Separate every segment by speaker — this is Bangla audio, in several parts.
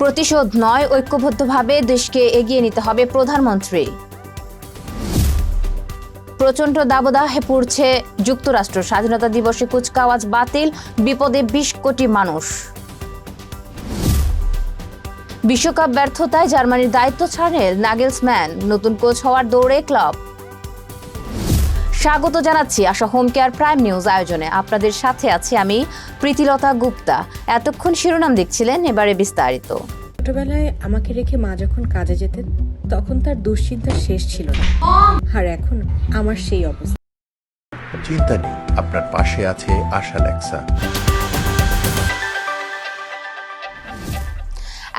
Speaker 1: প্রতিশোধ নয়, ঐক্যবদ্ধভাবে দেশকে এগিয়ে নিতে হবে প্রধানমন্ত্রী। প্রচণ্ড দাবদাহে পড়ছে যুক্তরাষ্ট্র, স্বাধীনতা দিবসে কুচকাওয়াজ বাতিল, বিপদে ২০ কোটি মানুষ। বিশ্বকাপ ব্যর্থতায় জার্মানির দায়িত্ব ছাড়েন নাগেলসম্যান, নতুন কোচ হওয়ার দৌড়ে ক্লাব। স্বাগত জানাচ্ছি আশা হোম কেয়ার প্রাইম নিউজ আয়োজনে। আপনাদের সাথে আছি আমি প্রীতিলতা গুপ্তা। এতক্ষণ শিরোনাম দেখছিলেন, এবারে বিস্তারিত।
Speaker 2: ছোটবেলায় আমাকে রেখে মা যখন কাজে যেতেন তখন তার দুশ্চিন্তার শেষ ছিল না, আর এখন আমার সেই অবস্থা।
Speaker 3: চিন্তা নেই, আপনার পাশে আছে আশা লেক্সা।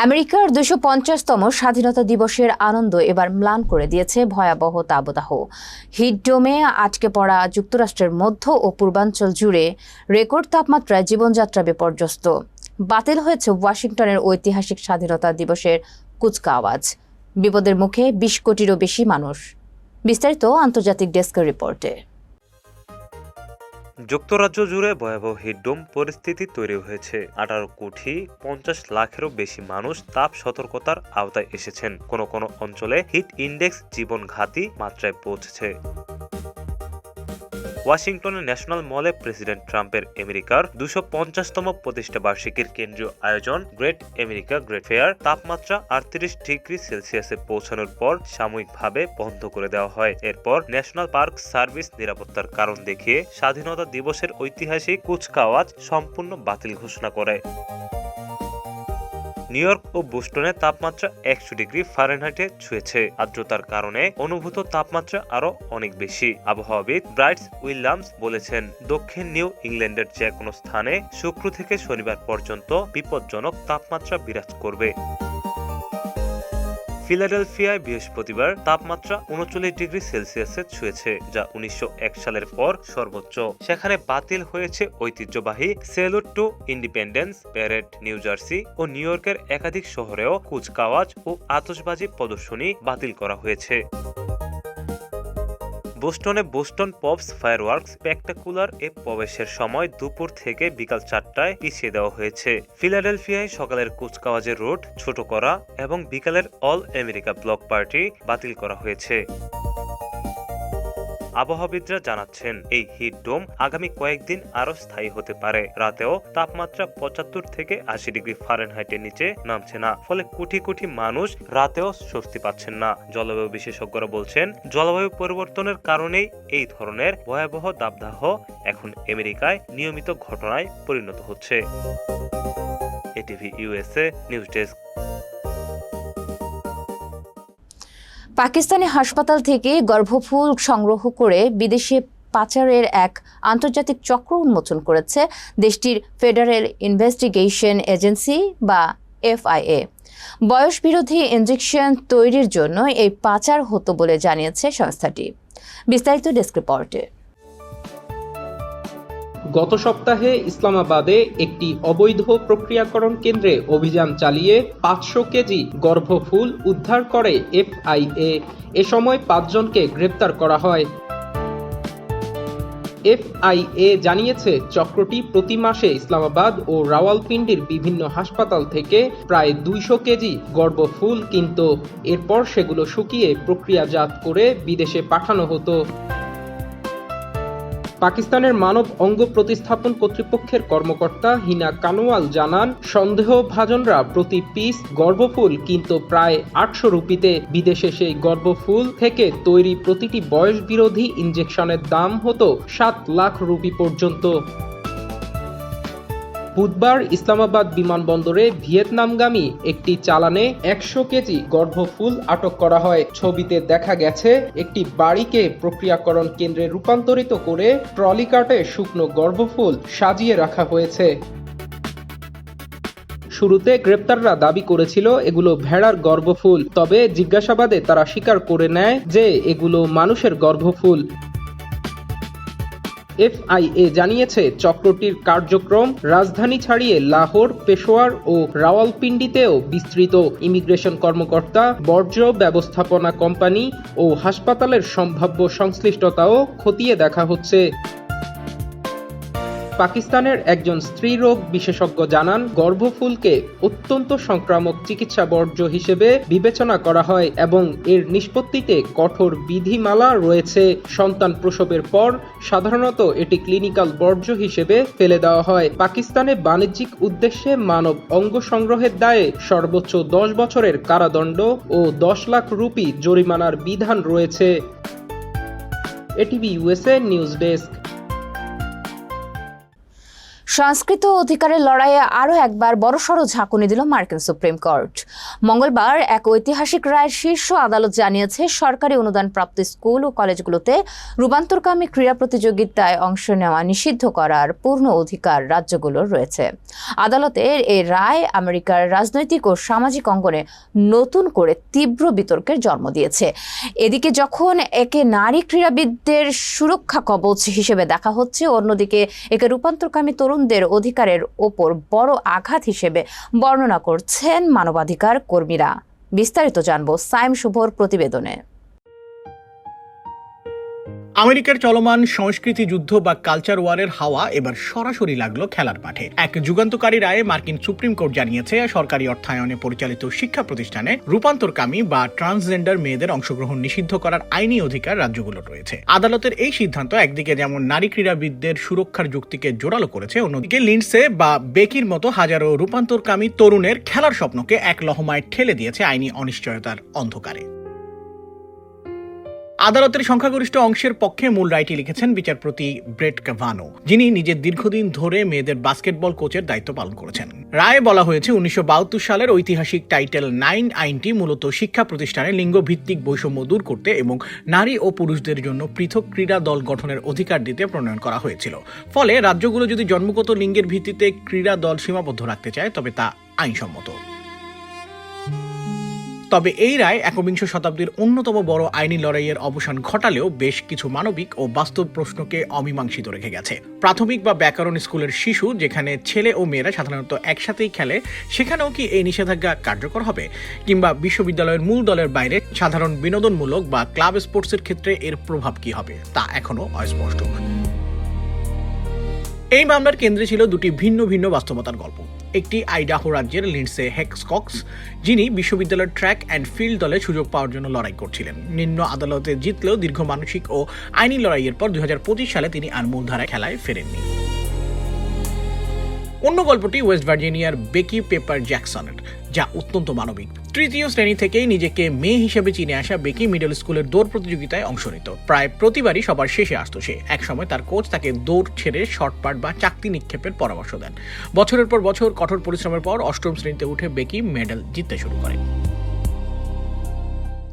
Speaker 1: আমেরিকার ২৫০তম স্বাধীনতা দিবসের আনন্দ এবার ম্লান করে দিয়েছে ভয়াবহ দাবদাহ। হিটডোমে আটকে পড়া যুক্তরাষ্ট্রের মধ্য ও পূর্বাঞ্চল জুড়ে রেকর্ড তাপমাত্রায় জীবনযাত্রা বিপর্যস্ত। বাতিল হয়েছে ওয়াশিংটনের ঐতিহাসিক স্বাধীনতা দিবসের কুচকাওয়াজ। বিপদের মুখে ২০ কোটিরও বেশি মানুষ। বিস্তারিত আন্তর্জাতিক ডেস্কের রিপোর্টে।
Speaker 4: যুক্তরাজ্য জুড়ে ভয়াবহ হিটডোম পরিস্থিতি তৈরি হয়েছে। ১৮ কোটি ৫০ লাখেরও বেশি মানুষ তাপ সতর্কতার আওতায় এসেছেন। কোনো কোনো অঞ্চলে হিট ইন্ডেক্স জীবনঘাতী মাত্রায় পৌঁছেছে। ওয়াশিংটনের ন্যাশনাল মলে প্রেসিডেন্ট ট্রাম্পের আমেরিকার ২৫০তম প্রতিষ্ঠা বার্ষিকীর কেন্দ্রীয় আয়োজন গ্রেট আমেরিকা গ্রেট ফেয়ার তাপমাত্রা ৩৮ ডিগ্রি সেলসিয়াসে পৌঁছানোর পর সাময়িকভাবে বন্ধ করে দেওয়া হয়। এরপর ন্যাশনাল পার্ক সার্ভিস নিরাপত্তার কারণ দেখিয়ে স্বাধীনতা দিবসের ঐতিহাসিক কুচকাওয়াজ সম্পূর্ণ বাতিল ঘোষণা করে। নিউ ইয়র্ক ও বোস্টনে তাপমাত্রা ১০০ ডিগ্রি ফারেনহাইটে ছুঁয়েছে। আর্দ্রতার কারণে অনুভূত তাপমাত্রা আরো অনেক বেশি। আবহাওয়াবিদ ব্রাইস উইলিয়ামস বলেছেন, দক্ষিণ নিউ ইংল্যান্ডের যে কোনো স্থানে শুক্র থেকে শনিবার পর্যন্ত বিপজ্জনক তাপমাত্রা বিরাজ করবে। ফিলাডেলফিয়ায় বৃহস্পতিবার তাপমাত্রা ৩৯ ডিগ্রি সেলসিয়াসে ছুঁয়েছে, যা ১৯০১ সালের পর সর্বোচ্চ। সেখানে বাতিল হয়েছে ঐতিহ্যবাহী salute to independence parade. New Jersey ও নিউ ইয়র্কের একাধিক শহরেও কুচকাওয়াজ ও আতশবাজি প্রদর্শনী বাতিল করা হয়েছে। বোস্টনে বোস্টন পপস ফায়ারওয়ার্কস স্পেকটাকুলার এ প্রবেশের সময় দুপুর থেকে বিকাল ৪টায় পিছিয়ে দেওয়া হয়েছে। ফিলাডেলফিয়ায় সকালের কুচকাওয়াজের রুট ছোট করা এবং বিকালের অল আমেরিকা ব্লক পার্টি বাতিল করা হয়েছে। আবহাওয়াবিদরা জানাচ্ছেন, এই হিটডোম আগামী কয়েকদিন আরো স্থায়ী হতে পারে। রাতেও তাপমাত্রা ৭৫ থেকে ৮০ ডিগ্রি ফারেনহাইটের নিচে নামছে না, ফলে কোটি কোটি মানুষ রাতেও স্বস্তি পাচ্ছেন না। জলবায়ু বিশেষজ্ঞরা বলছেন, জলবায়ু পরিবর্তনের কারণেই এই ধরনের ভয়াবহ দাবদাহ এখন আমেরিকায় নিয়মিত ঘটনায় পরিণত হচ্ছে। ATV USA news desk.
Speaker 1: Pakistani হাসপাতাল থেকে গর্ভফুল সংগ্রহ করে বিদেশে পাচারের এক আন্তর্জাতিক চক্র উন্মোচন করেছে দেশটির ফেডারেল ইনভেস্টিগেশন এজেন্সি বা এফআইএ। বয়সবিরোধী ইনজেকশন তৈরির জন্য এই পাচার হতো বলে জানিয়েছে সংস্থাটি। বিস্তারিত ডেস্ক রিপোর্টে।
Speaker 5: গত সপ্তাহে ইসলামাবাদে একটি অবৈধ প্রক্রিয়াকরণ কেন্দ্রে অভিযান চালিয়ে ৫০০ কেজি গর্ভফুল উদ্ধার করে এফআইএ। এ সময় ৫ জনকে গ্রেপ্তার করা হয়। এফআইএ জানিয়েছে, চক্রটি প্রতি মাসে ইসলামাবাদ ও রাওয়ালপিন্ডির বিভিন্ন হাসপাতাল থেকে প্রায় ২০০ কেজি গর্ভফুল কিনত। এরপর সেগুলো শুকিয়ে প্রক্রিয়াজাত করে বিদেশে পাঠানো হতো। পাকিস্তানের মানব অঙ্গ প্রতিস্থাপন কর্তৃপক্ষের কর্মকর্তা হিনা কানোয়াল জানান, সন্দেহভাজনরা প্রতি পিস গর্ভফুল কিনত প্রায় ৮০০ রুপিতে। বিদেশে সেই গর্ভফুল থেকে তৈরি প্রতিটি বয়স বিরোধী ইনজেকশনের দাম হতো ৭ লাখ রুপি পর্যন্ত। বুধবার ইসলামাবাদ বিমানবন্দরে ভিয়েতনামগামী একটি চালানে ১০০ কেজি গর্ভফুল আটক করা হয়। ছবিতে দেখা গেছে, একটি বাড়িকে প্রক্রিয়াকরণ কেন্দ্রে রূপান্তরিত করে ট্রলি কার্টে শুকনো গর্ভফুল সাজিয়ে রাখা হয়েছে। শুরুতে গ্রেপ্তাররা দাবি করেছিল এগুলো ভেড়ার গর্ভফুল, তবে জিজ্ঞাসাবাদে তারা স্বীকার করে নেয় যে এগুলো মানুষের গর্ভফুল। এফআইএ জানিয়েছে, চক্রটির কার্যক্রম রাজধানী ছাড়িয়ে লাহোর, পেশোয়ার ও রাওয়ালপিন্ডিতেও বিস্তৃত। ইমিগ্রেশন কর্মকর্তা, বর্জ্য ব্যবস্থাপনা কোম্পানি ও হাসপাতালের সম্ভাব্য সংশ্লিষ্টতাও খতিয়ে দেখা হচ্ছে। পাকিস্তানের একজন স্ত্রীরোগ বিশেষজ্ঞ জানান, গর্ভফুলকে অত্যন্ত সংক্রামক চিকিৎসা বর্জ্য হিসেবে বিবেচনা করা হয় এবং এর নিষ্পত্তিতে কঠোর বিধিমালা রয়েছে। সন্তান প্রসবের পর সাধারণত এটি ক্লিনিক্যাল বর্জ্য হিসেবে ফেলে দেওয়া হয়। পাকিস্তানে বাণিজ্যিক উদ্দেশ্যে মানব অঙ্গ সংগ্রহের দায়ে সর্বোচ্চ 10 বছরের কারাদণ্ড ও 10 লাখ রুপি জরিমানার বিধান রয়েছে। ATV USA news desk.
Speaker 1: সংস্কৃত অধিকারের লড়াইয়ে আরও একবার বড়সড় ঝাঁকুনি দিল মার্কিন সুপ্রিম কোর্ট। মঙ্গলবার এক ঐতিহাসিক রায়ের শীর্ষ আদালত জানিয়েছে, সরকারি অনুদানপ্রাপ্ত স্কুল ও কলেজগুলোতে রূপান্তরকামী ক্রীড়া প্রতিযোগিতায় অংশ নেওয়া নিষিদ্ধ করার পূর্ণ অধিকার রাজ্যগুলোর রয়েছে। আদালতের এই রায় আমেরিকার রাজনৈতিক ও সামাজিক অঙ্গনে নতুন করে তীব্র বিতর্কের জন্ম দিয়েছে। এদিকে যখন একে নারী ক্রীড়াবিদদের সুরক্ষা কবচ হিসেবে দেখা হচ্ছে, অন্যদিকে একে রূপান্তরকামী তরুণদের অধিকারের ওপর বড় আঘাত হিসেবে বর্ণনা করছেন মানবাধিকার কর্মীরা। বিস্তারিত জানবো সাইম শুভর প্রতিবেদনে।
Speaker 6: আমেরিকার চলমান সংস্কৃতি যুদ্ধ বা কালচার ওয়ারের হাওয়া এবার সরাসরি লাগলো খেলার মাঠে। এক যুগান্তকারী রায়ে মার্কিন সুপ্রিম কোর্ট জানিয়েছে, সরকারি অর্থায়নে পরিচালিত শিক্ষা প্রতিষ্ঠানে রূপান্তরকামী বা ট্রান্সজেন্ডার মেয়েদের অংশগ্রহণ নিষিদ্ধ করার আইনি অধিকার রাজ্যগুলোর রয়েছে। আদালতের এই সিদ্ধান্ত একদিকে যেমন নারী ক্রীড়াবিদদের সুরক্ষার যুক্তিকে জোরালো করেছে, অন্যদিকে লিন্ডসে বা বেকির মতো হাজারো রূপান্তরকামী তরুণের খেলার স্বপ্নকে এক লহমায় ঠেলে দিয়েছে আইনি অনিশ্চয়তার অন্ধকারে। আদালতের সংখ্যাগরিষ্ঠ অংশের পক্ষে মূল রায়টি লিখেছেন বিচারপতি ব্রেট কাভানো, যিনি নিজের দীর্ঘদিন ধরে মেয়েদের বাস্কেটবল কোচের দায়িত্ব পালন করেছেন। রায়ে বলা হয়েছে, 1972 সালের ঐতিহাসিক টাইটেল 9 আইনটি মূলত শিক্ষা প্রতিষ্ঠানে লিঙ্গভিত্তিক বৈষম্য দূর করতে এবং নারী ও পুরুষদের জন্য পৃথক ক্রীড়া দল গঠনের অধিকার দিতে প্রণয়ন করা হয়েছিল। ফলে রাজ্যগুলো যদি জন্মগত লিঙ্গের ভিত্তিতে ক্রীড়া দল সীমাবদ্ধ রাখতে চায়, তবে তা আইনসম্মত। তবে এই রায় একবিংশ শতাব্দীর অন্যতম বড় আইনি লড়াইয়ের অবসান ঘটালেও বেশ কিছু মানবিক ও বাস্তব প্রশ্নকে অমীমাংসিত রেখে গেছে। প্রাথমিক বা ব্যাকরণ স্কুলের শিশু, যেখানে ছেলে ও মেয়েরা সাধারণত একসাথেই খেলে, সেখানেও কি এই নিষেধাজ্ঞা কার্যকর হবে? কিংবা বিশ্ববিদ্যালয়ের মূল দলের বাইরে সাধারণ বিনোদনমূলক বা ক্লাব স্পোর্টসের ক্ষেত্রে এর প্রভাব কি হবে, তা এখনো অস্পষ্ট। এই মামলার কেন্দ্রে ছিল দুটি ভিন্ন ভিন্ন বাস্তবতার গল্প। একটি আইডাহো রাজ্যের লিন্ডসে হেক্সকক্স, যিনি বিশ্ববিদ্যালয়ের ট্র্যাক অ্যান্ড ফিল্ড দলে সুযোগ পাওয়ার জন্য লড়াই করছিলেন। নিম্ন আদালতে জিতলেও দীর্ঘ মানসিক ও আইনি লড়াইয়ের পর 2025 সালে তিনি আর মূলধারায় খেলায় ফেরেননি। অন্য গল্পটি ওয়েস্ট ভার্জিনিয়ার বেকি পেপার জ্যাকসনের, যা অত্যন্ত মানবিক। তৃতীয় শ্রেণী থেকেই নিজেকে মেয়ে হিসেবে চিনে আসা বেকি মিডল স্কুলের দৌড় প্রতিযোগিতায় অংশ নিত। প্রায় প্রতিবারই সবার শেষে আসতো সে। একসময় তার কোচ তাকে দৌড় ছেড়ে শর্টপাট বা চাকতি নিক্ষেপের পরামর্শ দেন। বছরের পর বছর কঠোর পরিশ্রমের পর অষ্টম শ্রেণীতে উঠে বেকি মেডেল জিততে শুরু করে।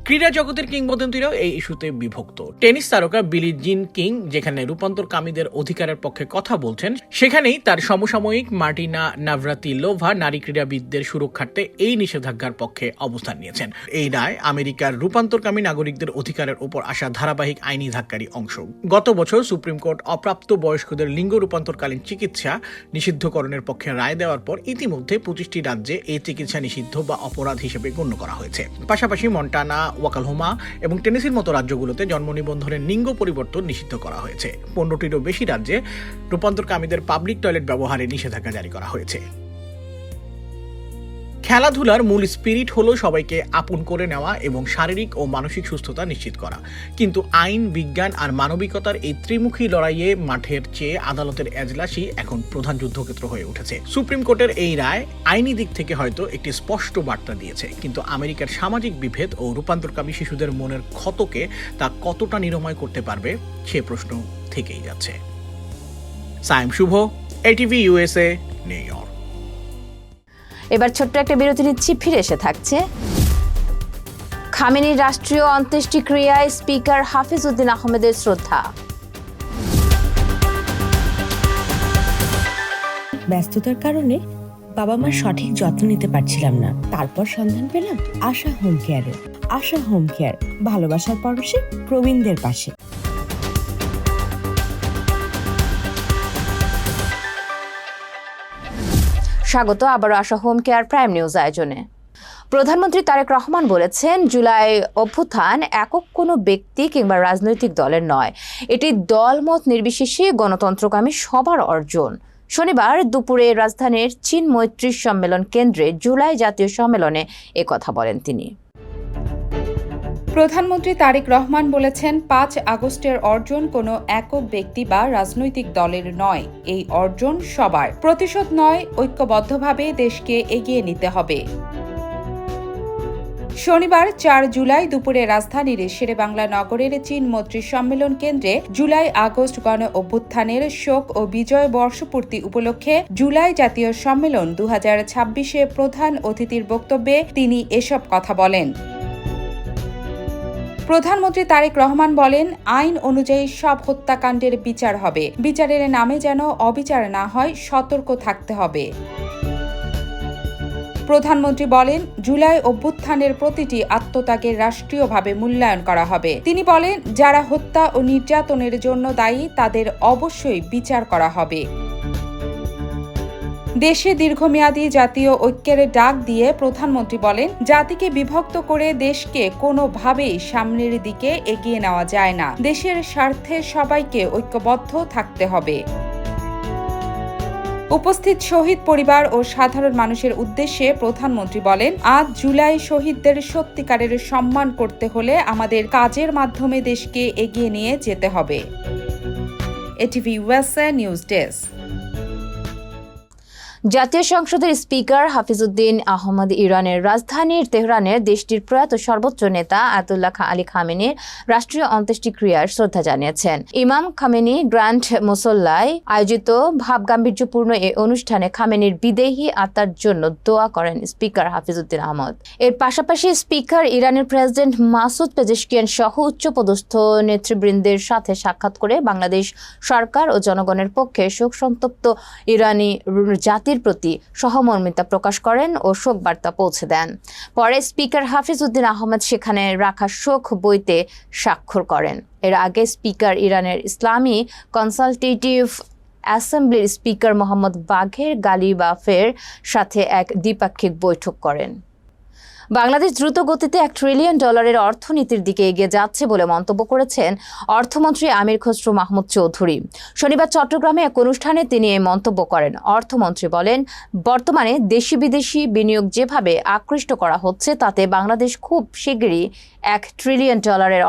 Speaker 6: ক্রীড়া জগতের কিংবদন্তিরাও এই ইস্যুতে বিভক্ত। টেনিস তারকা বিলি জিন কিং যেখানে রূপান্তরকামীদের অধিকারের পক্ষে কথা বলছেন, সেখানেই তার সমসাময়িক মার্টিনা নাভরাতিলোভা নারী ক্রীড়াবিদদের সুরক্ষার্থে এই নিষেধাজ্ঞার পক্ষে অবস্থান নিয়েছেন। এই রায় আমেরিকার রূপান্তরকামী নাগরিকদের অধিকারের উপর আসা ধারাবাহিক আইনি ধাক্কারই অংশ। গত বছর সুপ্রিম কোর্ট অপ্রাপ্ত বয়স্কদের লিঙ্গ রূপান্তরকালীন চিকিৎসা নিষিদ্ধকরণের পক্ষে রায় দেওয়ার পর ইতিমধ্যে 25টি রাজ্যে এই চিকিৎসা নিষিদ্ধ বা অপরাধ হিসেবে গণ্য করা হয়েছে। পাশাপাশি মন্টানা, ওয়াকালহোমা এবং টেনেসির মতো রাজ্যগুলোতে জন্ম নিবন্ধনের লিঙ্গ পরিবর্তন নিষিদ্ধ করা হয়েছে। 15টিরও বেশি রাজ্যে রূপান্তরকামীদের পাবলিক টয়লেট ব্যবহারে নিষেধাজ্ঞা জারি করা হয়েছে। খেলাধুলার মূল স্পিরিট হলো সবাইকে আপন করে নেওয়া এবং শারীরিক ও মানসিক সুস্থতা নিশ্চিত করা। কিন্তু আইন, বিজ্ঞান আর মানবিকতার এই ত্রিমুখী লড়াইয়ে মাঠের চেয়ে আদালতের এজলাসই এখন প্রধান যুদ্ধক্ষেত্র হয়ে উঠেছে। সুপ্রিম কোর্টের এই রায় আইনি দিক থেকে হয়তো একটি স্পষ্ট বার্তা দিয়েছে, কিন্তু আমেরিকার সামাজিক বিভেদ ও রূপান্তরকামী শিশুদের মনের ক্ষতকে তা কতটা নিরাময় করতে পারবে, সে প্রশ্ন থেকেই যাচ্ছে। সাইম শুভ, এটিভি ইউএসএ, নিউ ইয়র্ক।
Speaker 1: এবার ছোট্ট একটা বিরতি নিচ্ছি, ফিরে এসে থাকছে খামেনির রাষ্ট্রীয় অন্ত্যেষ্টিক্রিয়ায় স্পিকার হাফিজ উদ্দিন আহমেদের শ্রদ্ধা।
Speaker 7: ব্যস্ততার কারণে বাবা মার সঠিক যত্ন নিতে পারছিলাম না। তারপর সন্ধান পেলাম আশা হোম কেয়ারে। আশা হোম কেয়ার, ভালোবাসার পরশে প্রবীণদের পাশে।
Speaker 1: স্বাগত আবারও আশা হোম কেয়ার প্রাইম নিউজ আয়োজনে। প্রধানমন্ত্রী তারেক রহমান বলেছেন, জুলাই অভ্যুত্থান একক কোনো ব্যক্তি কিংবা রাজনৈতিক দলের নয়, এটি দলমত নির্বিশেষে গণতন্ত্রকামী সবার অর্জন। শনিবার দুপুরে রাজধানীর চীন মৈত্রী সম্মেলন কেন্দ্রে জুলাই জাতীয় সম্মেলনে একথা বলেন তিনি।
Speaker 8: প্রধানমন্ত্রী তারেক রহমান বলেছেন, ৫ আগস্টের অর্জন কোনো একক ব্যক্তি বা রাজনৈতিক দলের নয়, এই অর্জন সবার। প্রতিশোধ নয়, ঐক্যবদ্ধভাবে দেশকে এগিয়ে নিতে হবে। শনিবার ৪ জুলাই দুপুরে রাজধানীর শেরেবাংলা নগরের চীন মৈত্রী সম্মেলন কেন্দ্রে জুলাই আগস্ট গণ অভ্যুত্থানের শোক ও বিজয় বর্ষপূর্তি উপলক্ষে জুলাই জাতীয় সম্মেলন ২০২৬-এ প্রধান অতিথির বক্তব্যে তিনি এসব কথা বলেন। প্রধানমন্ত্রী তারেক রহমান বলেন, আইন অনুযায়ী সব হত্যাকাণ্ডের বিচার হবে। বিচারের নামে যেন অবিচার না হয়, সতর্ক থাকতে হবে। প্রধানমন্ত্রী বলেন, জুলাই অভ্যুত্থানের প্রতিটি আত্মত্যাগের রাষ্ট্রীয়ভাবে মূল্যায়ন করা হবে। তিনি বলেন, যারা হত্যা ও নির্যাতনের জন্য দায়ী তাদের অবশ্যই বিচার করা হবে। দেশে দীর্ঘমেয়াদী জাতীয় ঐক্যের ডাক দিয়ে প্রধানমন্ত্রী বলেন, জাতিকে বিভক্ত করে দেশকে কোনোভাবেই সামনের দিকে এগিয়ে নেওয়া যায় না। দেশের স্বার্থে সবাইকে ঐক্যবদ্ধ থাকতে হবে। উপস্থিত শহীদ পরিবার ও সাধারণ মানুষের উদ্দেশ্যে প্রধানমন্ত্রী বলেন, আজ জুলাই শহীদদের সত্যিকারের সম্মান করতে হলে আমাদের কাজের মাধ্যমে দেশকে এগিয়ে নিয়ে যেতে হবে। ATV USA news desk.
Speaker 1: জাতীয় সংসদের স্পিকার হাফিজউদ্দিন আহমদ ইরানের রাজধানীর তেহরানের দেশটির প্রয়াত সর্বোচ্চ নেতা আয়াতুল্লাহ আলী খামেনির রাষ্ট্রীয় অন্ত্যেষ্টিক্রিয়ার শ্রদ্ধা জানিয়েছেন। ইমাম খামেনি গ্র্যান্ড মুসল্লায় আয়োজিত ভাবগাম্ভীর্যপূর্ণ এই অনুষ্ঠানে খামেনির বিদেহী আত্মার জন্য দোয়া করেন স্পিকার হাফিজউদ্দিন আহমদ। এর পাশাপাশি স্পিকার ইরানের প্রেসিডেন্ট মাসুদ পেজেশকিয়ান সহ উচ্চপদস্থ নেতৃবৃন্দের সাথে সাক্ষাৎ করে বাংলাদেশ সরকার ও জনগণের পক্ষে শোকসন্তপ্ত ইরানি জাতির প্রতি সহমর্মিতা প্রকাশ করেন ও শোক বার্তা পৌঁছে দেন। পরে স্পিকার হাফিজউদ্দিন আহমদ সেখানে রাখা শোক বইতে স্বাক্ষর করেন। এর আগে স্পিকার ইরানের ইসলামী কনসালটেটিভ অ্যাসেম্বলির স্পিকার মোহাম্মদ বাঘের গালিবাফের সাথে এক দ্বিপাক্ষিক বৈঠক করেন। বাংলাদেশ দ্রুত গতিতে $1 ট্রিলিয়ন অর্থনীতির দিকে এগিয়ে যাচ্ছে বলে মন্তব্য করেছেন অর্থমন্ত্রী আমির খসরু মাহমুদ চৌধুরী। শনিবার চট্টগ্রামে এক অনুষ্ঠানে তিনি এই মন্তব্য করেন। অর্থমন্ত্রী বলেন, বর্তমানে দেশি বিদেশি বিনিয়োগ যেভাবে আকৃষ্ট করা হচ্ছে তাতে বাংলাদেশ খুব শিগগিরই $1 ট্রিলিয়ন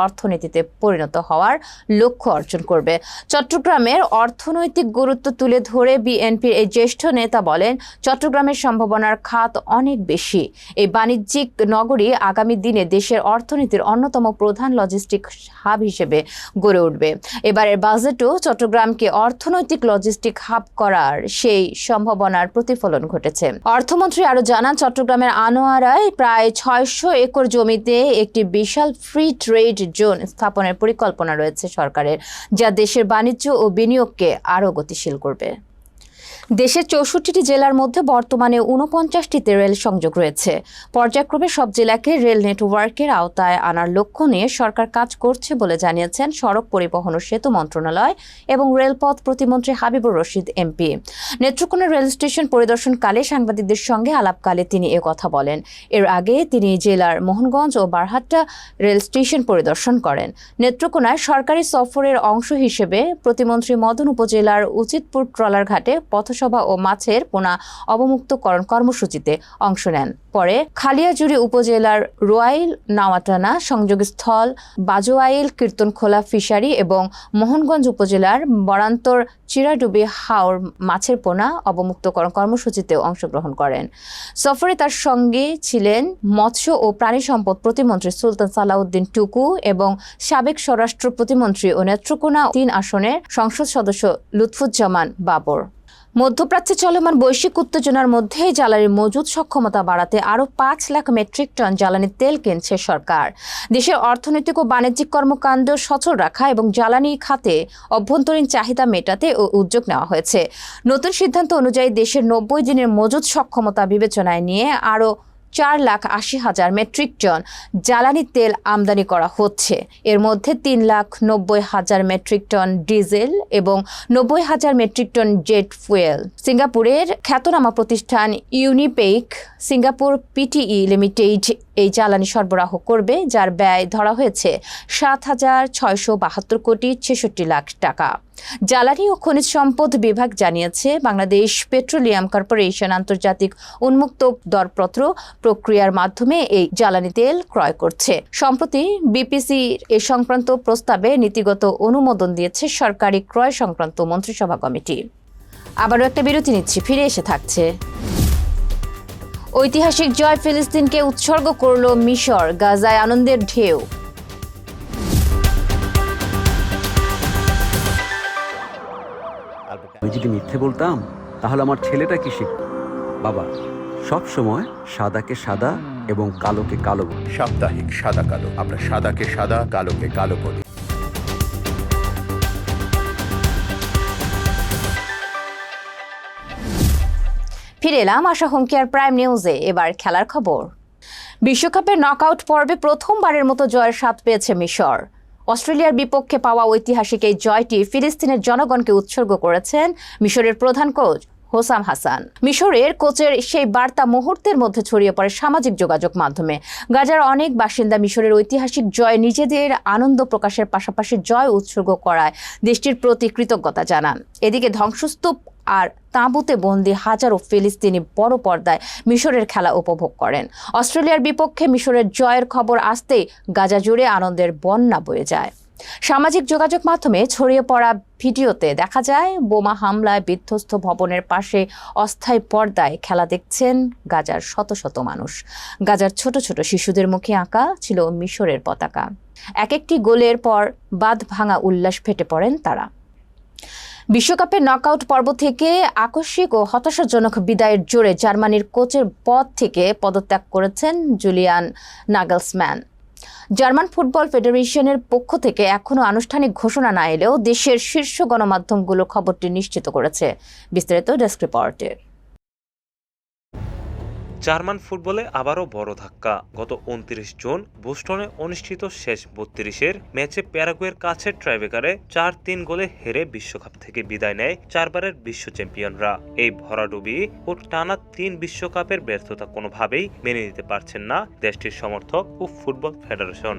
Speaker 1: অর্থনীতিতে পরিণত হওয়ার লক্ষ্য অর্জন করবে। চট্টগ্রামের অর্থনৈতিক গুরুত্ব তুলে ধরে বিএনপির এই জ্যেষ্ঠ নেতা বলেন, চট্টগ্রামের সম্ভাবনার খাত অনেক বেশি। এই বাণিজ্যিক নগরী আগামী দিনে দেশের অর্থনীতির অন্যতম প্রধান লজিস্টিক হাব হিসেবে গড়ে উঠবে। এবারের বাজেটও চট্টগ্রামকে অর্থনৈতিক লজিস্টিক হাব করার সেই সম্ভাবনার প্রতিফলন ঘটেছে। অর্থমন্ত্রী আরও জানান, চট্টগ্রামের আনোয়ারায় প্রায় 600 একর জমিতে একটি বিশাল ফ্রি ট্রেড জোন স্থাপনের পরিকল্পনা রয়েছে সরকারের, যা দেশের বাণিজ্য ও বিনিয়োগকে আরও গতিশীল করবে। দেশের 64টি জেলার মধ্যে বর্তমানে 49টিতে রেল সংযোগ রয়েছে। পর্যায়ক্রমে সব জেলাকে রেল নেটওয়ার্কের আওতায় আনার লক্ষ্য নিয়ে সরকার কাজ করছে বলে জানিয়েছেন সড়ক পরিবহন ও সেতু মন্ত্রণালয় এবং রেলপথ প্রতিমন্ত্রী Habibur Rashid MP. Netrokona rail station পরিদর্শনকালে সাংবাদিকদের সঙ্গে আলাপকালে তিনি কথা বলেন। এর আগে তিনি জেলার মোহনগঞ্জ ও বারহাট্টা রেল স্টেশন পরিদর্শন করেন। নেত্রকোনায় সরকারি সফরের অংশ হিসেবে প্রতিমন্ত্রী মদন উপজেলার উচিতপুর ট্রলার ঘাটে পথসভা ও মাছের পোনা অবমুক্তকরণ কর্মসূচিতে অংশ নেন। পরে খালিয়াজুড়ি উপজেলার রোয়াইল নাওয়াটানা সংযোগস্থল, বাজোয়াইল কীর্তনখোলা ফিশারি এবং মোহনগঞ্জ উপজেলার বরান্তর চিরাডুবি হাওর মাছের পোনা অবমুক্তকরণ কর্মসূচিতে অংশগ্রহণ করেন। সফরে তার সঙ্গে ছিলেন মৎস্য ও প্রাণী সম্পদ প্রতিমন্ত্রী সুলতান সালাউদ্দিন টুকু এবং সাবেক স্বরাষ্ট্র প্রতিমন্ত্রী ও নেত্রকোনা 3 আসনের সংসদ সদস্য লুৎফুজ্জামান বাবর। মধ্যপ্রাচ্যে চলমান বৈশ্বিক উত্তেজনার মধ্যে জ্বালানির মজুদ সক্ষমতা বাড়াতে আরও 5 লাখ মেট্রিক টন জ্বালানি তেল কিনছে সরকার। দেশের অর্থনৈতিক ও বাণিজ্যিক কর্মকাণ্ড সচল রাখা এবং জ্বালানি খাতে অভ্যন্তরীণ চাহিদা মেটাতে উদ্যোগ নেওয়া হয়েছে। নতুন সিদ্ধান্ত অনুযায়ী দেশের 90 দিনের মজুদ সক্ষমতা বিবেচনায় নিয়ে আরও 4,80,000 মেট্রিক টন জ্বালানি তেল আমদানি করা হচ্ছে। এর মধ্যে 3,90,000 মেট্রিক টন ডিজেল এবং 90,000 মেট্রিক টন জেট ফুয়েল। সিঙ্গাপুরের খ্যাতনামা প্রতিষ্ঠান ইউনিপেইক সিঙ্গাপুর পিটিই লিমিটেড এই জ্বালানি সরবরাহ করবে, যার ব্যয় ধরা হয়েছে 7,672 কোটি 66 লাখ টাকা। জ্বালানি ও খনিজ সম্পদ বিভাগ জানিয়েছে, বাংলাদেশ পেট্রোলিয়াম কর্পোরেশন আন্তর্জাতিক উন্মুক্ত দরপত্র প্রক্রিয়ার মাধ্যমে এই জ্বালানি তেল ক্রয় করছে। সম্প্রতি বিপিসি এ সংক্রান্ত প্রস্তাবে নীতিগত অনুমোদন দিয়েছে সরকারি ক্রয় সংক্রান্ত মন্ত্রিসভা কমিটি। আবারও একটা বিরতি নিচ্ছি, ফিরে এসে থাকছে। ঐতিহাসিক জয় ফিলিস্তিনকে উৎসর্গ করল মিশর, গাজায় আনন্দের ঢেউ।
Speaker 9: আমি যদি মিথ্যে বলতাম তাহলে আমার ছেলেটা কি শিখত? বাবা, সব সময় সাদাকে সাদা এবং কালোকে কালো বলি।
Speaker 3: সাপ্তাহিক সাদা কালো, আমরা সাদাকে সাদা, কালোকে কালো বলি।
Speaker 1: ফিরে এলাম আশা হোম কেয়ার প্রাইম নিউজে। এবার খেলার খবর। বিশ্বকাপের নকআউট পর্বে প্রথমবারের মতো জয়ের স্বাদ পেয়েছে মিশর। অস্ট্রেলিয়ার বিপক্ষে পাওয়া ঐতিহাসিক এই জয়টি ফিলিস্তিনের জনগণকে উৎসর্গ করেছেন মিশরের প্রধান কোচ হোসাম হাসান। মিশরের কোচের সেই বার্তা মুহূর্তের মধ্যে ছড়িয়ে পড়ে সামাজিক যোগাযোগ মাধ্যমে। গাজার অনেক বাসিন্দা মিশরের ঐতিহাসিক জয়ে নিজেদের আনন্দ প্রকাশের পাশাপাশি জয় উৎসর্গ করায় দেশটির প্রতি কৃতজ্ঞতা জানান। এদিকে ধ্বংসস্তূপ আর তাঁবুতে বন্দী হাজারো ফিলিস্তিনি বড় পর্দায় মিশরের খেলা উপভোগ করেন। অস্ট্রেলিয়ার বিপক্ষে মিশরের জয়ের খবর আসতেই গাজা জুড়ে আনন্দের বন্যা বয়ে যায়। সামাজিক যোগাযোগ মাধ্যমে ছড়িয়ে পড়া ভিডিওতে দেখা যায় বোমা হামলায় বিধ্বস্ত ভবনের পাশে অস্থায়ী পর্দায় খেলা দেখছেন গাজার শত শত মানুষ। গাজার ছোট ছোট শিশুদের মুখে আঁকা ছিল মিশরের পতাকা। এক একটি গোলের পর বাঁধ ভাঙা উল্লাস ফেটে পড়েন তারা। বিশ্বকাপের নকআউট পর্ব থেকে আকস্মিক ও হতাশাজনক বিদায়ের জোরে জার্মানির কোচের পদ থেকে পদত্যাগ করেছেন জুলিয়ান নাগলসম্যান। জার্মান ফুটবল ফেডারেশনের পক্ষ থেকে এখনো আনুষ্ঠানিক ঘোষণা না এলেও দেশের শীর্ষ গণমাধ্যমগুলো খবরটি নিশ্চিত করেছে। বিস্তারিত ডেস্ক রিপোর্টে।
Speaker 4: জার্মান ফুটবলে আবারও বড় ধাক্কা। গত 29 জুন বোস্টনে অনুষ্ঠিত শেষ 32-এর ম্যাচে প্যারাগুয়ের কাছে ট্রাইব্রেকারে 4-3 গোলে হেরে বিশ্বকাপ থেকে বিদায় নেয় চারবারের বিশ্ব চ্যাম্পিয়নরা। এই ভরাডুবি ও টানা 3 বিশ্বকাপের ব্যর্থতা কোনোভাবেই মেনে নিতে পারছেন না দেশটির সমর্থক ও ফুটবল ফেডারেশন।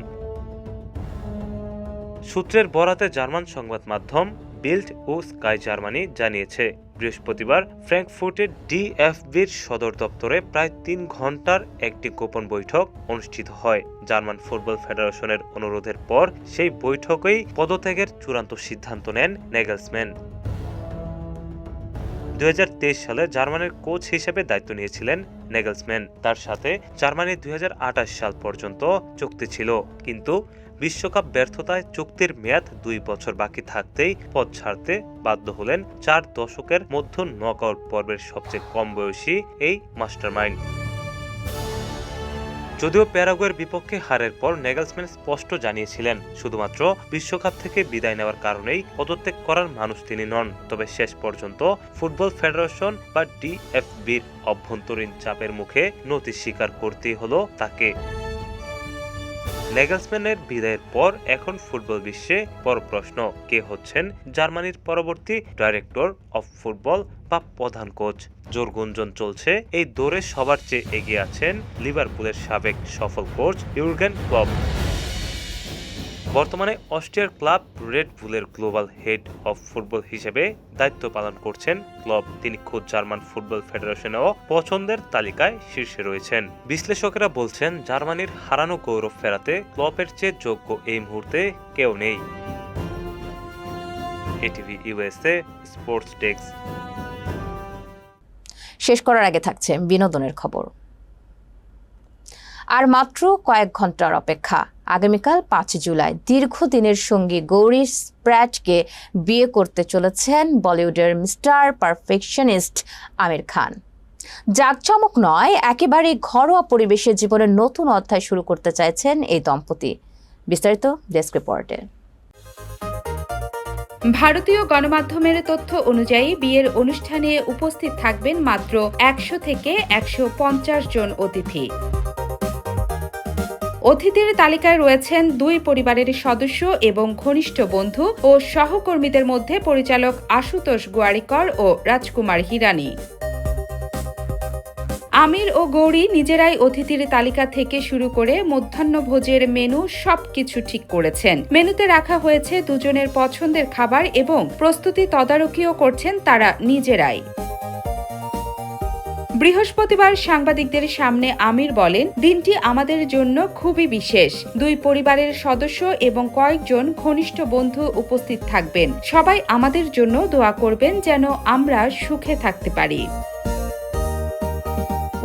Speaker 4: সূত্রের বরাতে জার্মান সংবাদ মাধ্যম বিল্ড ও স্কাই জার্মানি জানিয়েছে, বৃহস্পতিবার ফ্র্যাঙ্কফুর্টের ডিএফবির সদর দপ্তরে প্রায় 3 ঘন্টার একটি গোপন বৈঠক অনুষ্ঠিত হয়। জার্মান ফুটবল ফেডারেশনের অনুরোধের পর সেই বৈঠকেই পদত্যাগের চূড়ান্ত সিদ্ধান্ত নেন নাগলসম্যান। 2023 সালে জার্মানির কোচ হিসেবে দায়িত্ব নিয়েছিলেন নাগলসম্যান। তার সাথে জার্মানির 2028 সাল পর্যন্ত চুক্তি ছিল, কিন্তু বিশ্বকাপ ব্যর্থতায় চুক্তির মেয়াদ 2 বছর বাকি থাকতেই পদ ছাড়তে বাধ্য হলেন 4 দশকের মধ্যে নকআউট পর্বের সবচেয়ে কম বয়সী এই মাস্টারমাইন্ড। যদিও প্যারাগুয়ের বিপক্ষে হারের পর নাগলসম্যান স্পষ্ট জানিয়েছিলেন শুধুমাত্র বিশ্বকাপ থেকে বিদায় নেওয়ার কারণেই পদত্যাগ করার মানুষ তিনি নন। তবে শেষ পর্যন্ত ফুটবল ফেডারেশন বা ডিএফবির অভ্যন্তরীণ চাপের মুখে নতি স্বীকার করতেই হলো তাকে। নাগলসম্যানের বিদায়ের পর এখন ফুটবল বিশ্বে বড় প্রশ্ন, কে হচ্ছেন জার্মানির পরবর্তী ডাইরেক্টর অফ ফুটবল বা প্রধান কোচ। জোর গুঞ্জন চলছে এই দৌড়ে সবার চেয়ে এগিয়ে আছেন লিভারপুলের সাবেক সফল কোচ ইউর্গেন ক্লপ। বর্তমানে অস্ট্রিয়ার ক্লাব রেড বুলের গ্লোবাল হেড অফ ফুটবল হিসেবে দায়িত্ব পালন করছেন ক্লপ। তিনি খোদ জার্মান ফুটবল ফেডারেশনেও পছন্দের তালিকায় শীর্ষে রয়েছেন। বিশ্লেষকেরা বলছেন জার্মানির হারানো গৌরব ফেরাতে ক্লপের চেয়ে যোগ্য এই মুহূর্তে কেউ নেই। ATV USA sports desk.
Speaker 1: শেষ করার আগে থাকছে বিনোদনের খবর। আর মাত্র কয়েক ঘন্টার অপেক্ষা, আগামীকাল 5 জুলাই দীর্ঘদিনের সঙ্গী গৌরী স্প্র্যাটকে বিয়ে করতে চলেছেন বলিউডের মিস্টার পারফেকশনিস্ট আমির খান। জাঁকজমক নয়, একেবারেই ঘরোয়া পরিবেশে জীবনের নতুন অধ্যায় শুরু করতে চাইছেন এই দম্পতি। বিস্তারিত ডেস্ক রিপোর্টে।
Speaker 8: ভারতীয় গণমাধ্যমের তথ্য অনুযায়ী বিয়ের অনুষ্ঠানে উপস্থিত থাকবেন মাত্র 100 থেকে 150 জন অতিথি। অতিথির তালিকায় রয়েছেন 2 পরিবারের সদস্য এবং ঘনিষ্ঠ বন্ধু ও সহকর্মীদের মধ্যে পরিচালক আশুতোষ গোয়ারিকর ও রাজকুমার হিরানি। আমির ও গৌরী নিজেরাই অতিথির তালিকা থেকে শুরু করে মধ্যাহ্নভোজের মেনু সবকিছু ঠিক করেছেন। মেনুতে রাখা হয়েছে দুজনের পছন্দের খাবার এবং প্রস্তুতি তদারকিও করছেন তারা নিজেরাই। বৃহস্পতিবার সাংবাদিকদের সামনে আমির বলেন, দিনটি আমাদের জন্য খুবই বিশেষ। 2 পরিবারের সদস্য এবং কয়েকজন ঘনিষ্ঠ বন্ধু উপস্থিত থাকবেন। সবাই আমাদের জন্য দোয়া করবেন যেন আমরা সুখে থাকতে পারি।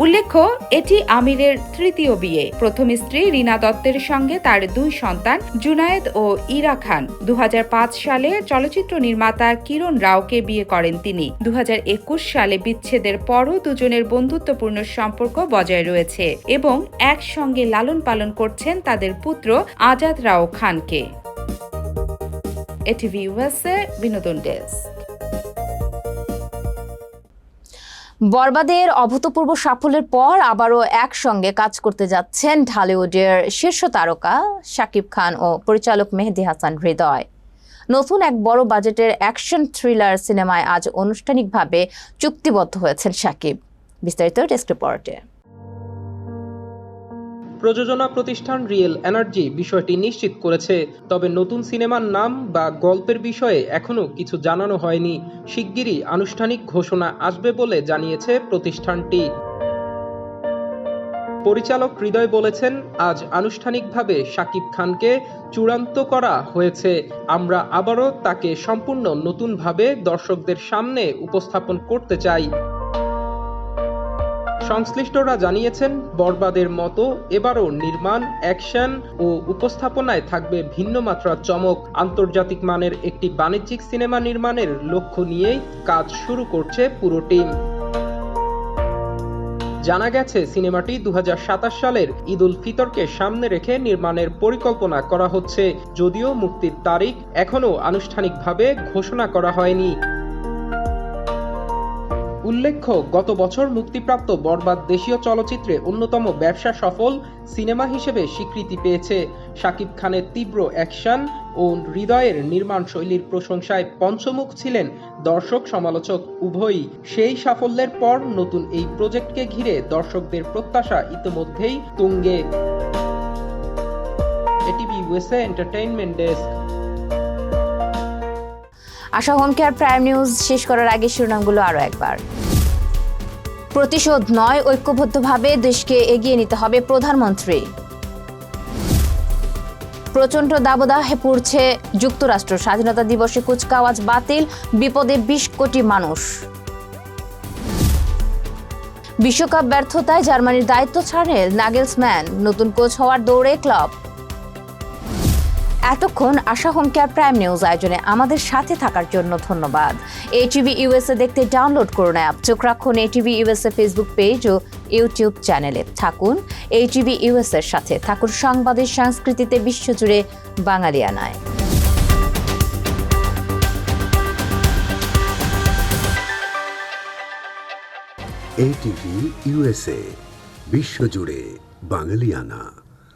Speaker 8: উল্লেখ্য, এটি আমিরের 3য় বিয়ে। প্রথম স্ত্রী রীনা দত্তের সঙ্গে তার 2 সন্তান জুনায়েদ ও ইরা খান। 2005 সালে চলচ্চিত্র নির্মাতা কিরণ রাওকে বিয়ে করেন তিনি। 2021 সালে বিচ্ছেদের পরও দুজনের বন্ধুত্বপূর্ণ সম্পর্ক বজায় রয়েছে এবং একসঙ্গে লালন পালন করছেন তাদের পুত্র আজাদ রাও খানকে। এটিভি ইউএসএ বিনোদন ডেস্ক।
Speaker 1: বরবাদের অভূতপূর্ব সাফল্যের পর আবারও একসঙ্গে কাজ করতে যাচ্ছেন ঢালিউডের শীর্ষ তারকা শাকিব খান ও পরিচালক মেহেদী হাসান হৃদয়। নতুন এক বড় বাজেটের অ্যাকশন থ্রিলার সিনেমায় আজ আনুষ্ঠানিকভাবে চুক্তিবদ্ধ হয়েছেন শাকিব। বিস্তারিত ডেস্ক রিপোর্টে।
Speaker 5: প্রযোজনা প্রতিষ্ঠান রিয়েল এনার্জি বিষয়টি নিশ্চিত করেছে, তবে নতুন সিনেমার নাম বা গল্পের বিষয়ে এখনো কিছু জানানো হয়নি। শিগগিরই আনুষ্ঠানিক ঘোষণা আসবে বলে জানিয়েছে প্রতিষ্ঠানটি। পরিচালক হৃদয় বলেছেন, আজ আনুষ্ঠানিকভাবে শাকিব খানকে চূড়ান্ত করা হয়েছে। আমরা আবারও তাকে সম্পূর্ণ নতুনভাবে দর্শকদের সামনে উপস্থাপন করতে চাই। সংশ্লিষ্টরা জানিয়েছেন, বরবাদের মতো এবারও নির্মাণ, অ্যাকশন ও উপস্থাপনায় থাকবে ভিন্ন মাত্রার চমক। আন্তর্জাতিক মানের একটি বাণিজ্যিক সিনেমা নির্মাণের লক্ষ্য নিয়েই কাজ শুরু করছে পুরো টিম। জানা গেছে, সিনেমাটি 2027 সালের ঈদ উল ফিতরকে সামনে রেখে নির্মাণের পরিকল্পনা করা হচ্ছে, যদিও মুক্তির তারিখ এখনো আনুষ্ঠানিকভাবে ঘোষণা করা হয়নি। উল্লেখ্য, গত বছর মুক্তিপ্রাপ্ত বরবাদ দেশীয় চলচ্চিত্রে অন্যতম ব্যবসা সফল সিনেমা হিসেবে স্বীকৃতি পেয়েছে। শাকিব খানের তীব্র অ্যাকশন ও হৃদয়ের নির্মাণ শৈলীর প্রশংসায় পঞ্চমুখ ছিলেন দর্শক সমালোচক উভয়ই। সেই সাফল্যের পর নতুন এই প্রজেক্টকে ঘিরে দর্শকদের প্রত্যাশা ইতিমধ্যেই তুঙ্গে। ATV USA entertainment desk.
Speaker 1: Asha home care prime news শেষ করার আগে শিরোনামগুলো আরও একবার। প্রতিশোধ নয়, ঐক্যবদ্ধভাবে দেশকে এগিয়ে নিতে হবে প্রধানমন্ত্রী। প্রচণ্ড দাবদাহে পড়ছে যুক্তরাষ্ট্র, স্বাধীনতা দিবসে কুচকাওয়াজ বাতিল, বিপদে 20 কোটি মানুষ। বিশ্বকাপ ব্যর্থতায় জার্মানির দায়িত্ব ছাড়েন নাগেলসম্যান, নতুন কোচ হওয়ার দৌড়ে ক্লাব। এতক্ষণ আশা হোম কেয়ার প্রাইম নিউজ আয়োজনে আমাদের সাথে থাকার জন্য ধন্যবাদ। এটিভি ইউএসএ দেখতে ডাউনলোড করুন অ্যাপ। চোখ রাখুন এটিভি ইউএসএ ফেসবুক পেজ ও ইউটিউব চ্যানেলে। থাকুন এটিভি ইউএসএর সাথে, থাকুন সংবাদের সংস্কৃতিতে বিশ্বজুড়ে বাঙালিয়ানায়।
Speaker 10: এটিভি ইউএসএ, বিশ্বজুড়ে বাঙালিয়ানা।